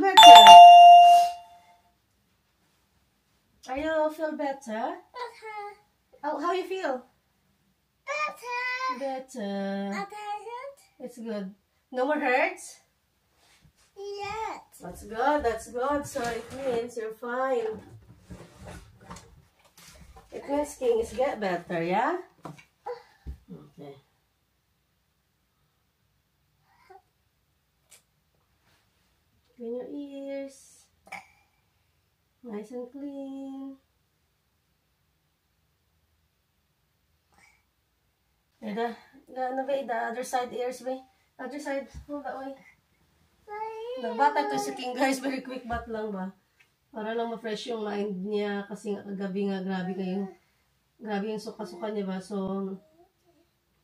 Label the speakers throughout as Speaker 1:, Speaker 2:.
Speaker 1: better? Are you feel better? How you feel? Better. It's good. No more hurts?
Speaker 2: Yes.
Speaker 1: That's good. That's good. So it means you're fine. It means King is get better, yeah? Okay. Clean your ears. Nice and clean. The other side ears, be. Other side, hold that way. Nagbata to si King, guys. Very quick bat lang ba? Para lang ma-fresh yung mind niya. Kasi kagabi nga, grabe yung suka-suka niya ba? So,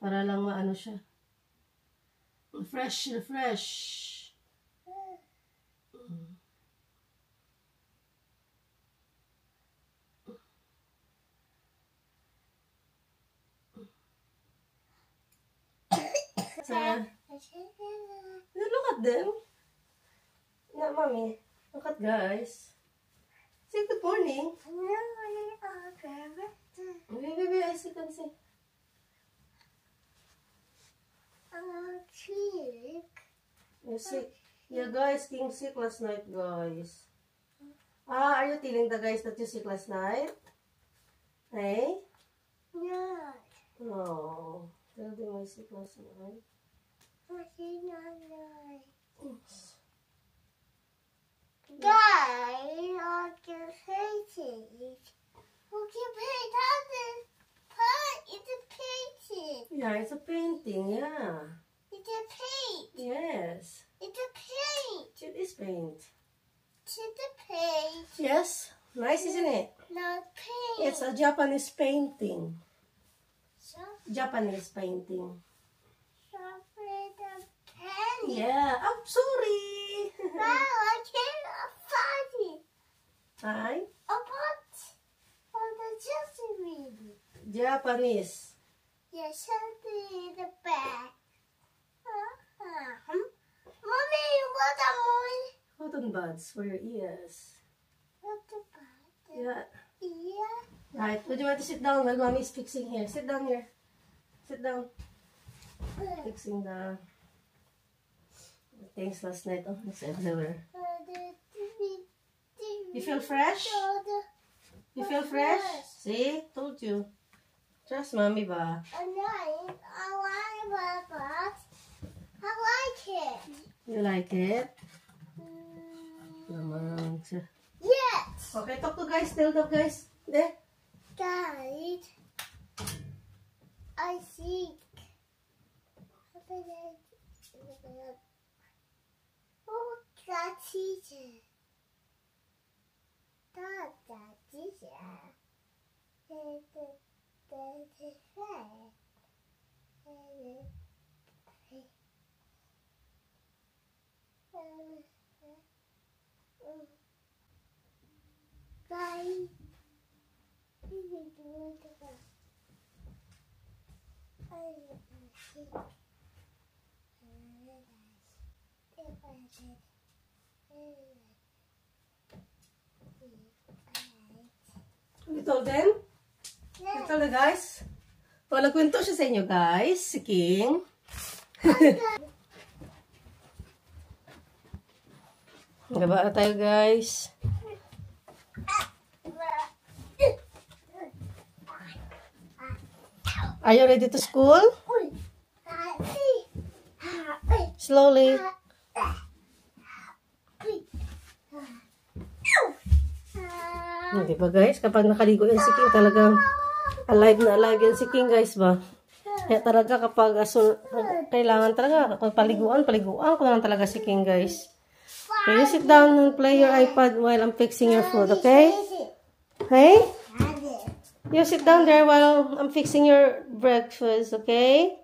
Speaker 1: para lang maano siya. Refresh. So, look at them. Yeah, mommy. Look at guys. Say good morning. Baby, I see, can see. You're sick. Yeah, guys, King sick last night, guys. Are you telling the guys that you sick last night? Hey?
Speaker 2: No.
Speaker 1: No. Tell them I sick last night. Oops.
Speaker 2: Guys, I can paint it. Okay, it's a painting.
Speaker 1: Yeah, it's a painting, yeah.
Speaker 2: It's a paint.
Speaker 1: Yes.
Speaker 2: It's a paint.
Speaker 1: It is paint.
Speaker 2: It's a paint.
Speaker 1: Yes. Nice, isn't it?
Speaker 2: Not paint.
Speaker 1: It's a Japanese painting.
Speaker 2: So,
Speaker 1: Japanese painting.
Speaker 2: with a pen.
Speaker 1: Yeah. Oh, sorry.
Speaker 2: No, I can't find it.
Speaker 1: Hi.
Speaker 2: About on the Japanese.
Speaker 1: Japanese.
Speaker 2: Yes, something in the back. Mommy, what am I?
Speaker 1: Cotton buds for your ears.
Speaker 2: What about?
Speaker 1: Yeah.
Speaker 2: Yeah.
Speaker 1: Right. Would you want to sit down while mommy is fixing here? Sit down here. Sit down. Fixing the things last night. Oh, it's everywhere. You feel fresh? You feel fresh? See? Told you. Trust mommy ba?
Speaker 2: I like it.
Speaker 1: You like it? Naman.
Speaker 2: Yes.
Speaker 1: Okay, talk to guys. Tell the guys. There.
Speaker 2: Guys, I think. Oh, that's easy. That's easy. Bye.
Speaker 1: You told them? You told the guys? O, nagkwento siya sa inyo guys, si King. Gaba na tayo guys. Are you ready to school? Slowly. Hindi ba guys? Kapag nakaligo yan si King, talagang alive na alive yan si King guys ba? Kaya talaga kapag kailangan talaga, kapag paliguan ko lang talaga si King guys. Okay, you sit down and play your iPad while I'm fixing your food, okay? Hey? You sit down there while I'm fixing your breakfast, okay?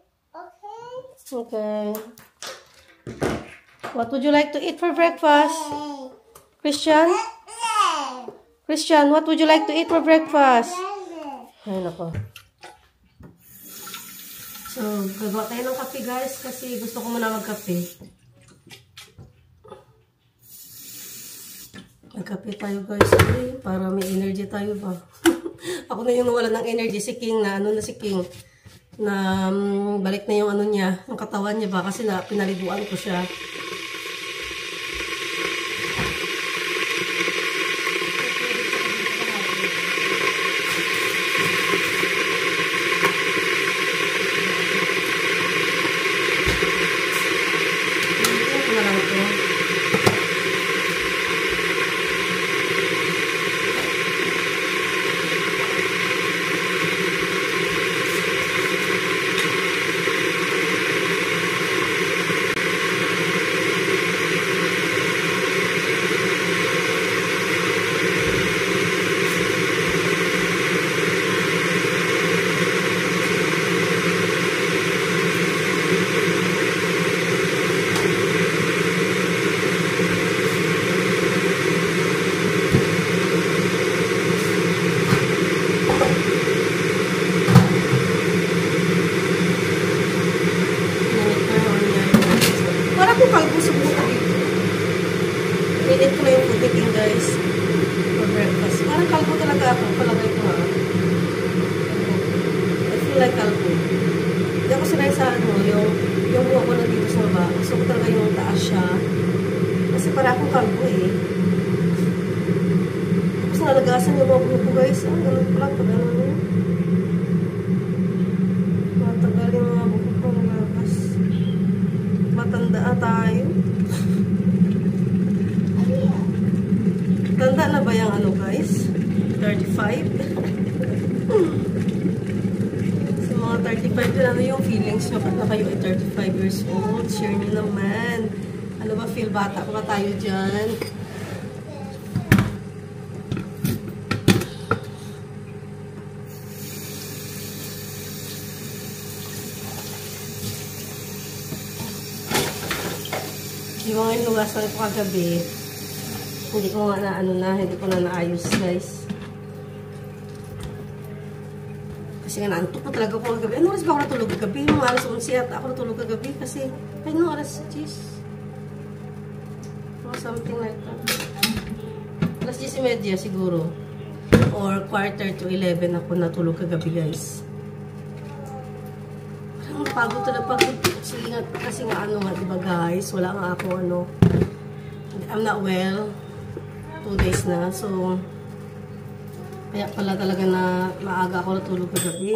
Speaker 1: Okay. What would you like to eat for breakfast? Christian? Christian, what would you like to eat for breakfast? Ay, nako. So, gagawa tayo ng kape guys kasi gusto ko muna magkape. Nagkape tayo guys para may energy tayo ba. Ako na yung nawala ng energy. Si King na si King na balik na yung niya, yung katawan niya ba kasi na pinaliguan ko siya. Pinit ko na yung putik guys for breakfast. Parang kalbo talaga ako. Palagay ko ha. I feel like kalbo. Hindi ako sanay sa yung buha ko na dito sa baba. Gusto ko talaga yung taas siya. Kasi para akong kalbo eh. Tapos nalagasan yung mga buho ko guys. Ganun pala pag ganun. Matagal yung mga buho ko nalagas. Matanda tayo. Tanda na ba yung guys? 35? Sa mga 35 na yung feelings nyo? Ba't na kayo ay 35 years old? Share nyo naman. Ano ba feel? Bata pa tayo dyan. Yung mga inugasan ko kagabi, hindi ko nga hindi ko na naayos guys. Kasi nga naantok pa talaga ako kagabi. Ano oras ba ako natulog kagabi? Yung alas 11 at ako natulog kagabi kasi ano oras? Jeez. Or something like that. Alas 10:30 siguro. Or quarter to 11 ako natulog kagabi guys. Parang pagod talaga pagod. Kasi nga diba guys? Wala nga ako I'm not well. 2 days na. So, kaya pala talaga na maaga ako natulog kagabi.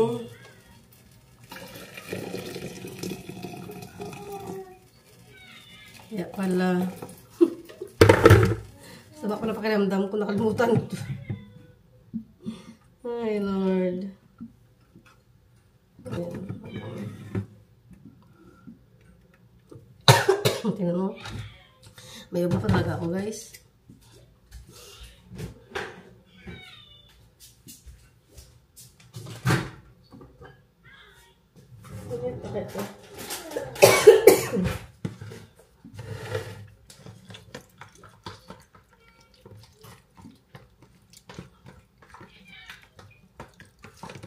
Speaker 1: Kaya pala. Sabak pala pakiramdam ko. Nakalimutan ito. Ay, Lord. Ayan. Tingnan mo. May uba pa talaga ako guys.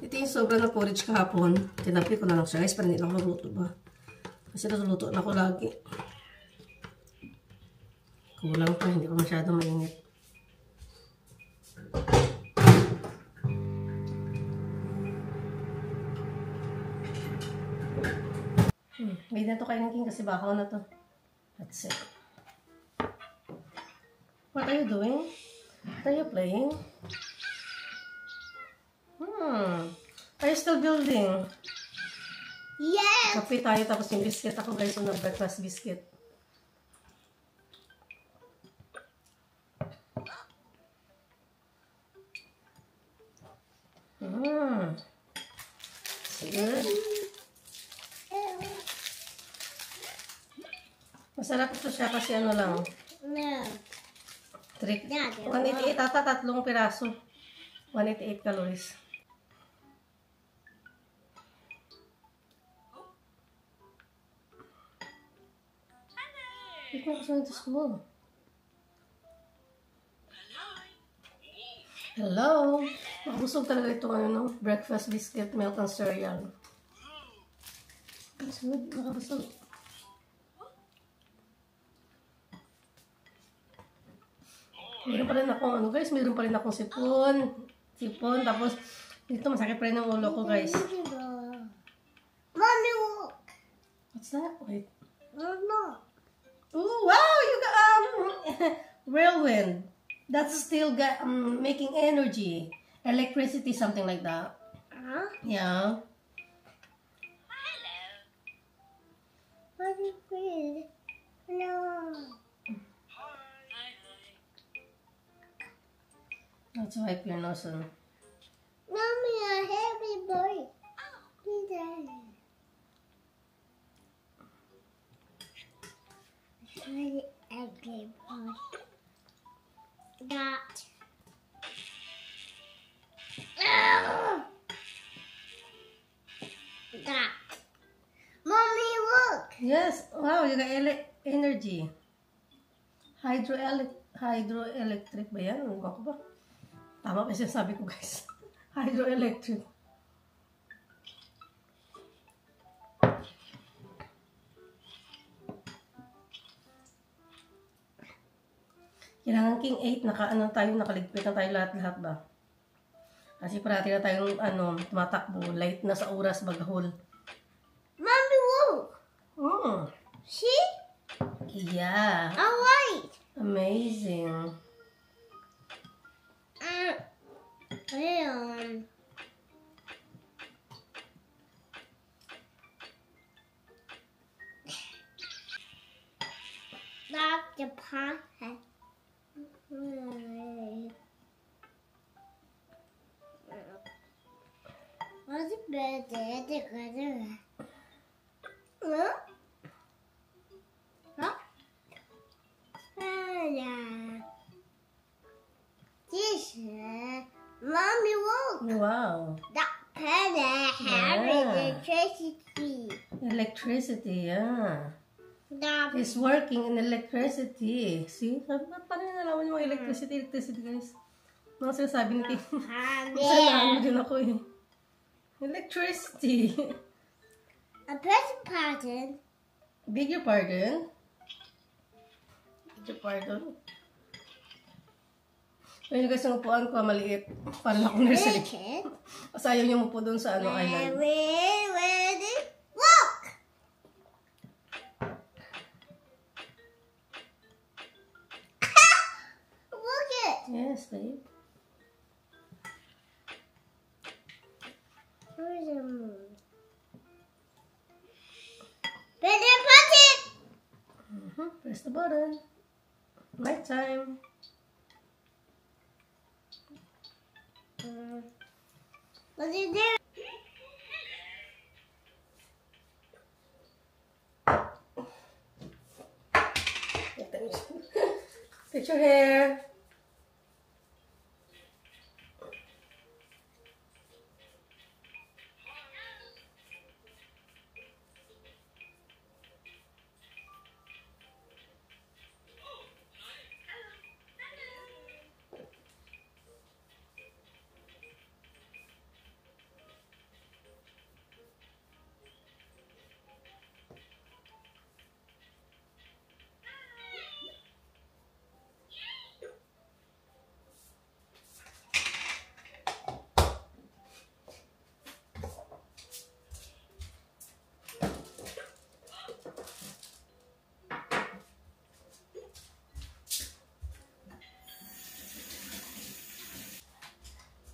Speaker 1: Ito yung sobra na porridge kahapon. Tinapi ko na lang siya guys para hindi lang maluto ba. Kasi natuluto na ako lagi. Kulang pa, hindi ko masyado mainit. Hindi na ito kainin King kasi bakaw na to. That's it. What are you doing? What are you playing? Are you still building?
Speaker 2: Yes.
Speaker 1: Kape tayo tapos yung biscuit ako guys. Yung breakfast biscuit. Good. Masarap ito siya kasi lang.
Speaker 2: No.
Speaker 1: 188 ata, 3 piraso. 188 calories. Ito na kasi nito school. Hello! Makabusog talaga ito breakfast biscuit, milk and cereal. Makabusog. Meron pa rin akong, ano guys, meron pa rin akong sipon. Sipon, tapos dito masakit pa rin ang ulo ko guys.
Speaker 2: Mommy, look.
Speaker 1: What's that? Wait.
Speaker 2: Look.
Speaker 1: Oh wow, you got whirlwind. That's still got making energy, electricity, something like that.
Speaker 2: Huh?
Speaker 1: Yeah.
Speaker 2: Mommy, please. No.
Speaker 1: Let's wipe your nose.
Speaker 2: Mommy, a heavy boy. Please. Tiny ugly boy. That. That. Mommy, look.
Speaker 1: Yes. Wow, you got energy. Hydroelectric ba yan? Ano ba? Tama pa siya sabi ko guys. Hydroelectric. Kailangan King 8, nakaligpit na tayo lahat-lahat ba? Kasi parati na tayong tumatakbo, light na sa oras bagahol.
Speaker 2: Mommy, look. See?
Speaker 1: Yeah.
Speaker 2: All right.
Speaker 1: Amazing.
Speaker 2: Ayan. That's the pot. What's the birthday together? Huh? Huh? This Mommy, look.
Speaker 1: Wow.
Speaker 2: That pen has electricity.
Speaker 1: Electricity, yeah.
Speaker 2: That
Speaker 1: It's working in electricity. See? Paano yung nalaman yung mga electricity guys? Mga sinasabi ni King. Sanahan din ako eh. Electricity.
Speaker 2: A person pattern.
Speaker 1: Beg your pardon? Beg your pardon? Ayun guys, ang upuan ko maliit. Parang ako nursery.
Speaker 2: Wicked.
Speaker 1: Kasi ayaw niyo mupo doon sa island.
Speaker 2: Ready? Look! Look it!
Speaker 1: Yes, babe.
Speaker 2: Where's the moon? Better put it!
Speaker 1: Press the button. Night time.
Speaker 2: What is there?
Speaker 1: Fix your hair.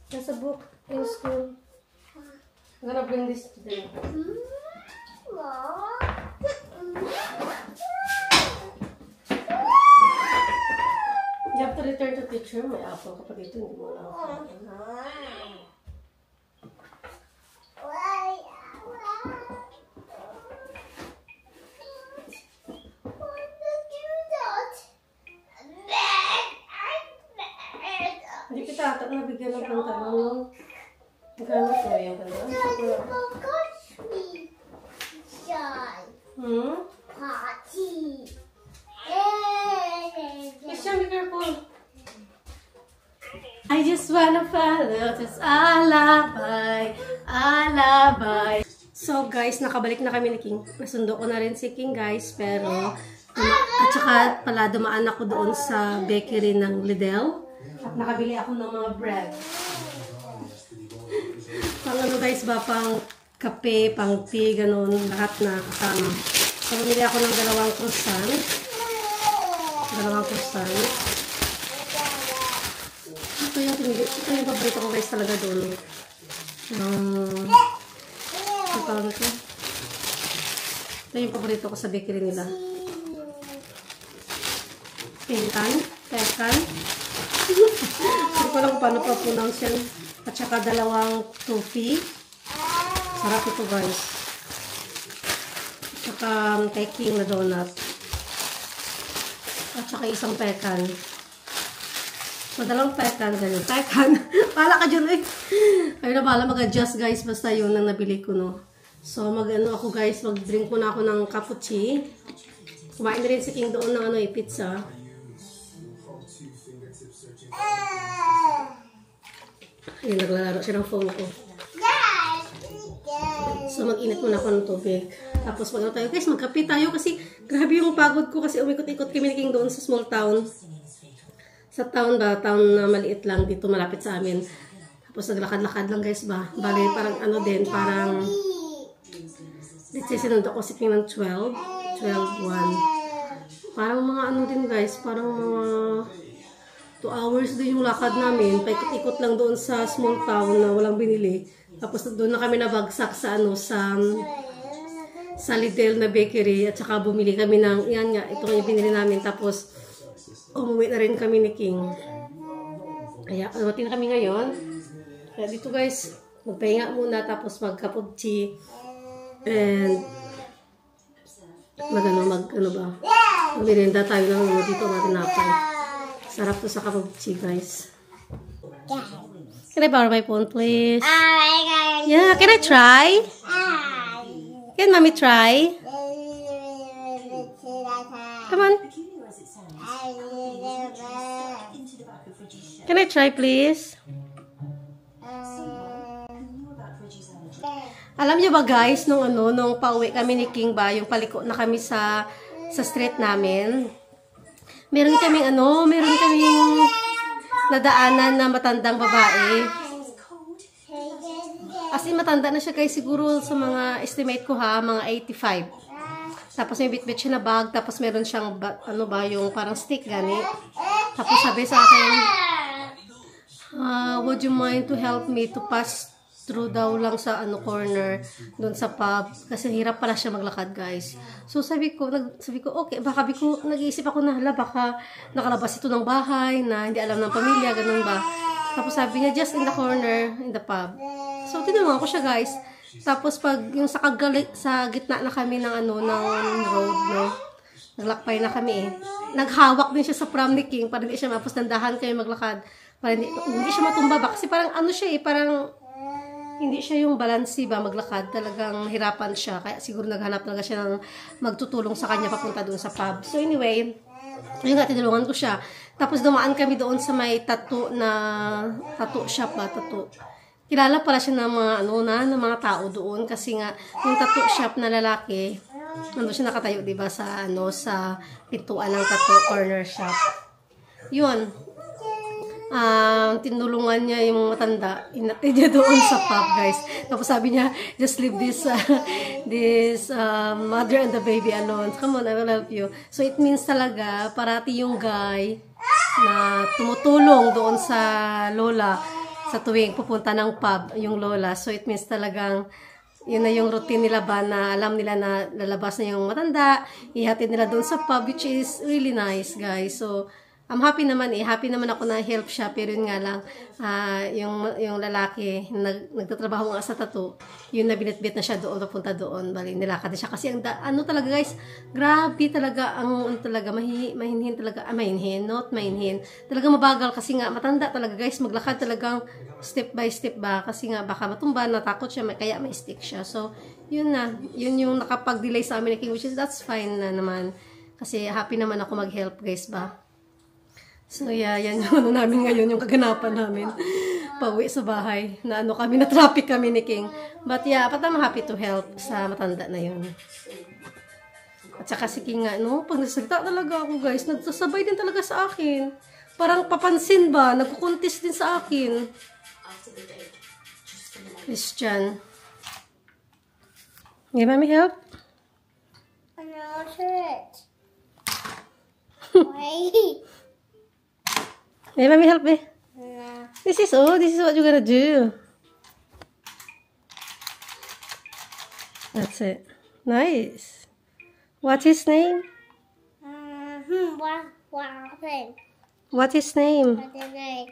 Speaker 1: There's a book in school. I'm gonna bring this today. You have to return to teacher. May apple ka pa dito. Hindi mo na ako. Hindi kita ata nabigyan ng pantalon. Magkano ko yung pantalon?
Speaker 2: Party.
Speaker 1: Christian, be careful. I just wanna follow this alabay, alabay. So guys, nakabalik na kami ni King. Nasundo ko na rin si King guys, pero At saka pala dumaan ako doon sa bakery ng Lidl. At nakabili ako ng mga bread. Pang ano guys ba, pang kape, pang tea, ganun, lahat na kasama. So, bumili ako ng dalawang croissant. Ito yung paborito ko guys talaga doon. Ang tawag ito. Ito yung paborito ko sa bakery nila. Pekan. Hindi ko lang paano pa pronounce yan. At saka dalawang toffee. Sarap ito guys. At saka kay King na donut. At saka isang pekan. So, dalawang pekan. Ganyan. Pekan. Pala ka dyan eh. Ayun na pala mag-adjust guys. Basta yun ang nabili ko no. So, mag-ano ako guys. Mag-drink muna ako ng cappuccino. Kumain na rin si King doon ng ano eh, pizza. Ayun, naglalaro siya ng phone ko. So, mag-init muna ako ng tubig. Tapos, pag tayo, guys, magkape tayo kasi grabe yung pagod ko kasi umikot-ikot kami ni King doon sa small town. Sa town ba? Town na maliit lang dito, malapit sa amin. Tapos, naglakad-lakad lang, guys ba? Bale, parang ano din, parang let's say, sinunod ako si King ng 12, 1. Parang mga ano din, guys, parang mga 2 hours din yung lakad namin. Paikot-ikot lang doon sa small town na walang binili. Tapos doon na kami nabagsak sa ano sa Lidl na bakery at saka bumili kami ng yan nga, ito yung binili namin. Tapos umuwi na rin kami ni King. Kaya awatin na kami ngayon. Kaya dito guys, magpahinga muna tapos magkapugchi and magmerienda tayo ng dito matinapay. Sarap to sa kapugchi, guys. Can I borrow my phone, please? Yeah, can I try? Can mommy try? Come on. Can I try, please? Alam niyo ba, guys, nung pauwi kami ni King ba, yung paliko na kami sa street namin. Meron kaming nadaanan na matandang babae. As in, matanda na siya guys, siguro sa mga estimate ko ha, mga 85. Tapos may bit-bit siya na bag, tapos meron siyang, yung parang stick gani. Tapos sabi sa akin, would you mind to help me to pass through daw lang sa corner doon sa pub kasi hirap pala siya maglakad guys. So sabi ko okay, baka nag-iisip ako na baka nakalabas ito ng bahay na hindi alam ng pamilya, ganun ba. Tapos sabi niya just in the corner in the pub. So tinanong ko siya guys. Tapos pag yung sa gitna na kami ng ng road no. Naglakbay na kami eh. Naghawak din siya sa pram ni King para hindi siya mapos nandahan kayo maglakad. Para hindi siya matumba ba kasi parang siya eh, parang hindi siya yung balansi ba maglakad, talagang hirapan siya. Kaya siguro naghanap talaga siya ng magtutulong sa kanya papunta doon sa pub. So anyway, yun nga, tinulungan ko siya. Tapos dumaan kami doon sa may tattoo shop ba, tattoo. Kilala pala siya ng mga ng mga tao doon kasi nga yung tattoo shop na lalaki, nandun siya nakatayo, 'di ba, sa sa pintuan ng tattoo corner shop. Yun. Tinulungan niya yung matanda, inatid niya doon sa pub guys. Tapos sabi niya, just leave this mother and the baby alone. Come on, I will help you. So it means talaga parati yung guy na tumutulong doon sa lola sa tuwing pupunta ng pub yung lola. So it means talagang yun na yung routine nila ba na alam nila na lalabas na yung matanda, ihatid nila doon sa pub, which is really nice guys. So I'm happy naman happy naman ako na help siya, pero yun nga lang, yung lalaki, nagtatrabaho nga sa tattoo, yun na binitbit na siya doon, papunta doon, bali, nilakad na siya, kasi talaga guys, grabe talaga, mahinhin, talaga mabagal, kasi nga, matanda talaga guys, maglakad talagang step by step ba, kasi nga, baka matumba, natakot siya, kaya may stick siya, so, yun yung nakapag-delay sa amin, which is, that's fine na naman, kasi happy naman ako mag-help guys ba. So yeah, yan yung namin ngayon, yung kaganapan namin. Pauwi sa bahay, na kami, na traffic kami ni King. But yeah, but I'm happy to help sa matanda na yun. At saka si King nga, no? Pag nagsalita talaga ako, guys, nagsasabay din talaga sa akin. Parang papansin ba? Nagkukuntis din sa akin. Christian. Okay, mommy, help?
Speaker 2: No shirt. Wait.
Speaker 1: Hey, mommy, help me.
Speaker 2: No.
Speaker 1: This is what you're gonna do. That's it. Nice. What's his name?
Speaker 2: What thing?
Speaker 1: What's his name?
Speaker 2: What is it?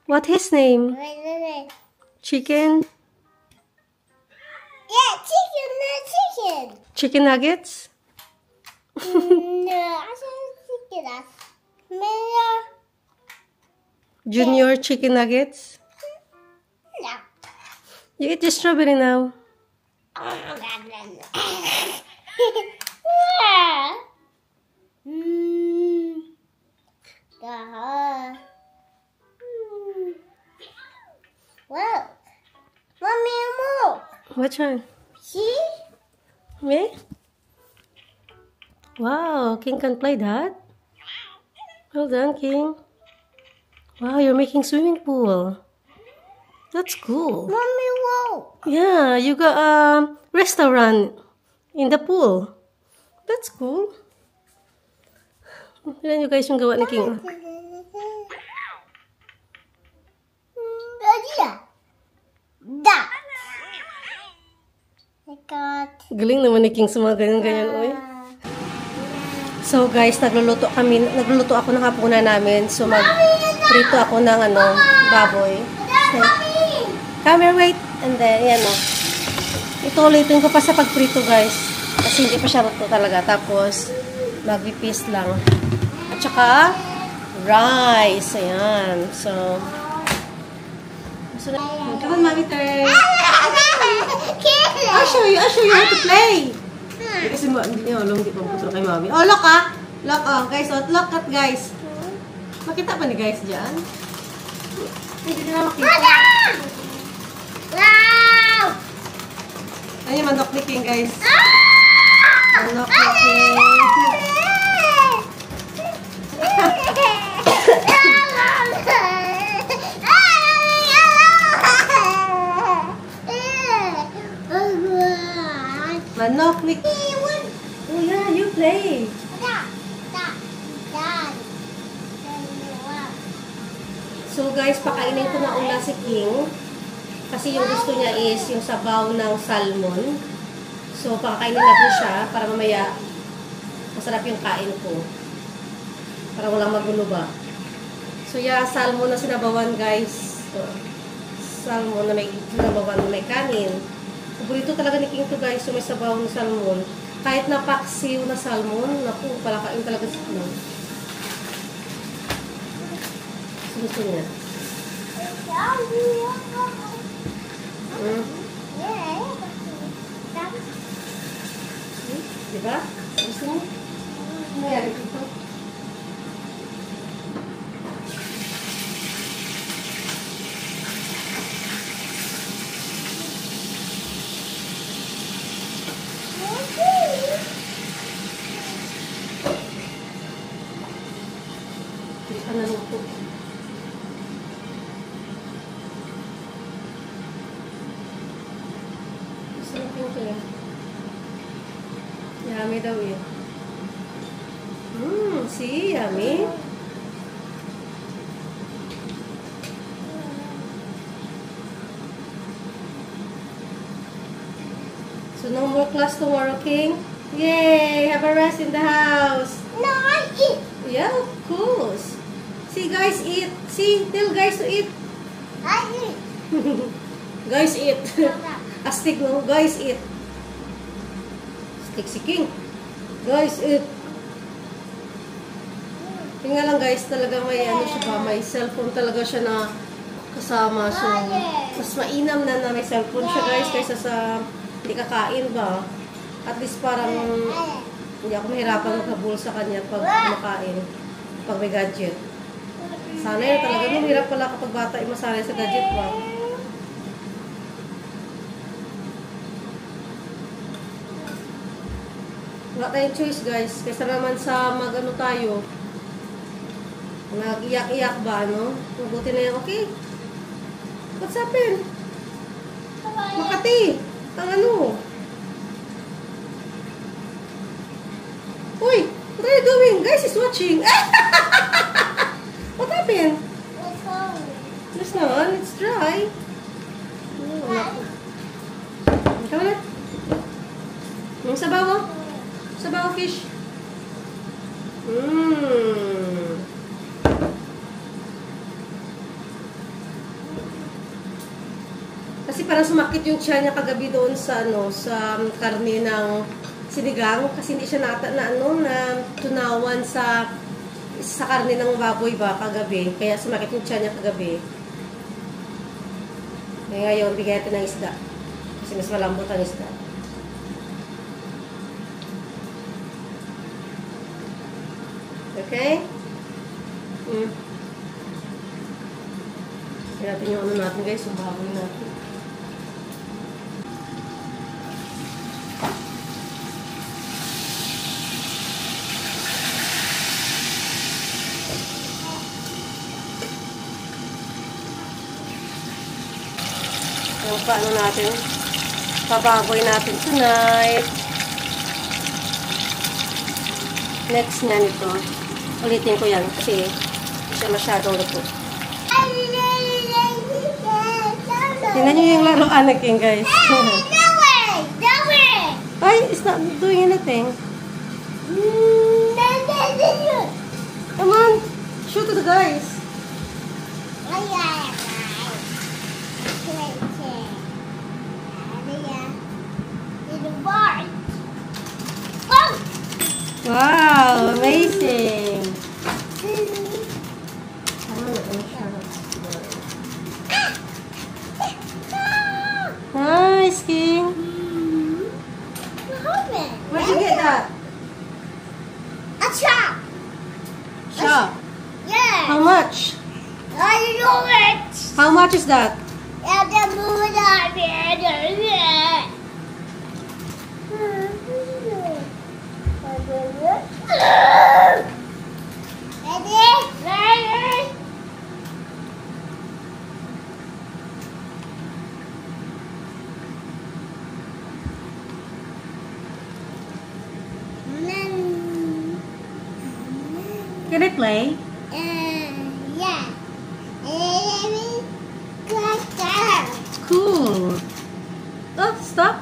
Speaker 1: What his name?
Speaker 2: What is it?
Speaker 1: Chicken?
Speaker 2: Yeah, chicken, no chicken.
Speaker 1: Chicken nuggets?
Speaker 2: No, I said chicken. That's Miller.
Speaker 1: Junior chicken nuggets?
Speaker 2: No.
Speaker 1: You eat the strawberry now.
Speaker 2: Well, mommy, move.
Speaker 1: Which one?
Speaker 2: See?
Speaker 1: Me? Wow, King can play that. Well done, King. Wow, you're making swimming pool. That's cool.
Speaker 2: Mommy, walk.
Speaker 1: Yeah, you got a restaurant in the pool. That's cool. Yan yung guys yung gawa ni King.
Speaker 2: Da. I got.
Speaker 1: Galing naman ni King sa mga ganyan-ganyan. Oy. So guys, nagluluto ako ng hapunan namin. So magprito ako ng baboy. So, come here, wait. And then, yan o. Ituloy-tuloy ko pa sa pagprito, guys. Kasi hindi pa siya luto talaga. Tapos, mag-pipis lang. At saka, rice. Ayan. So, come on, mommy turn. I'll show you how to play. Kasi hindi niya alam, hindi pa puto kay mami. Oh, look ah. Look ah. Guys, oh, look at guys. Makita pa ni guys dyan? Hindi na makita.
Speaker 2: Wow!
Speaker 1: Ano yung manok ni King, guys? Manok ni King. Manok ni King. Oh yeah, you play. So guys, pakainin ko na una si King. Kasi yung gusto niya is yung sabaw ng salmon. So pakainin natin siya para mamaya masarap yung kain ko. Para walang magulo ba. So yeah, salmon na sinabawan guys. So, salmon na may sinabawan na may kanin. Paborito talaga ni King to guys, yung may sabaw ng salmon. Kahit na paksiw na salmon, naku, palakain talaga sa salmon. Gusto niya. Diba? Gusto mo? Ano mayari dito? Hindi ka naluto. Yummy daw eh. See? Yummy. So no more class tomorrow, King? Yay! Have a rest in the house.
Speaker 2: No, I eat.
Speaker 1: Yeah, of course. See, guys, eat. See, tell guys to eat.
Speaker 2: I eat.
Speaker 1: Guys, eat. Astig, no? Guys, eat. Astig si King. Guys, eat. Tingnan lang guys, talaga may siya ba, may cellphone talaga siya na kasama. So, mas mainam na may cellphone siya guys kaysa sa hindi kakain ba. At least parang hindi ako mahirapan magkabul sa kanya pag kumakain, pag may gadget. Sana yun talaga, mahirap pala kapag bata ay masanay sa gadget ba. Wala tayong choice, guys. Kaysa naman sa mag-ano tayo. Nag-iyak-iyak ba, no? Mabuti na yan. Okay. What's happened? Makati. Ang ano? Uy! What are you doing? Guys is watching. What happened?
Speaker 2: What's wrong?
Speaker 1: There's none. It's dry. Come on. Yung sabaw mo? Sabaw fish. Kasi parang sumakit yung tiyan niya kagabi doon sa ano, sa karne ng sinigang kasi hindi siya na tunawan sa karne ng baboy ba kagabi. Kaya sumakit yung tiyan niya kagabi. Kaya ngayon, bigyan natin ng isda. Kasi mas malambot ang isda. Okay? Kaya natin yung ano natin guys, yung baboy natin. Yung paano natin, pababoy natin tonight. Next niya nito. Ulitin ko yan kasi hindi siya masyadong luto. Tingnan nyo yung laruan na king guys. Ay, it's not doing anything. Come on, shoot to the guys. Wow, amazing. Nice, King. Where'd you get that?
Speaker 2: A shop.
Speaker 1: Shop.
Speaker 2: Yeah.
Speaker 1: How much?
Speaker 2: I know it.
Speaker 1: How much is that?
Speaker 2: Yeah, the moon on it. Ready?
Speaker 1: Can I play?
Speaker 2: Yeah.
Speaker 1: Cool. Oh, stop.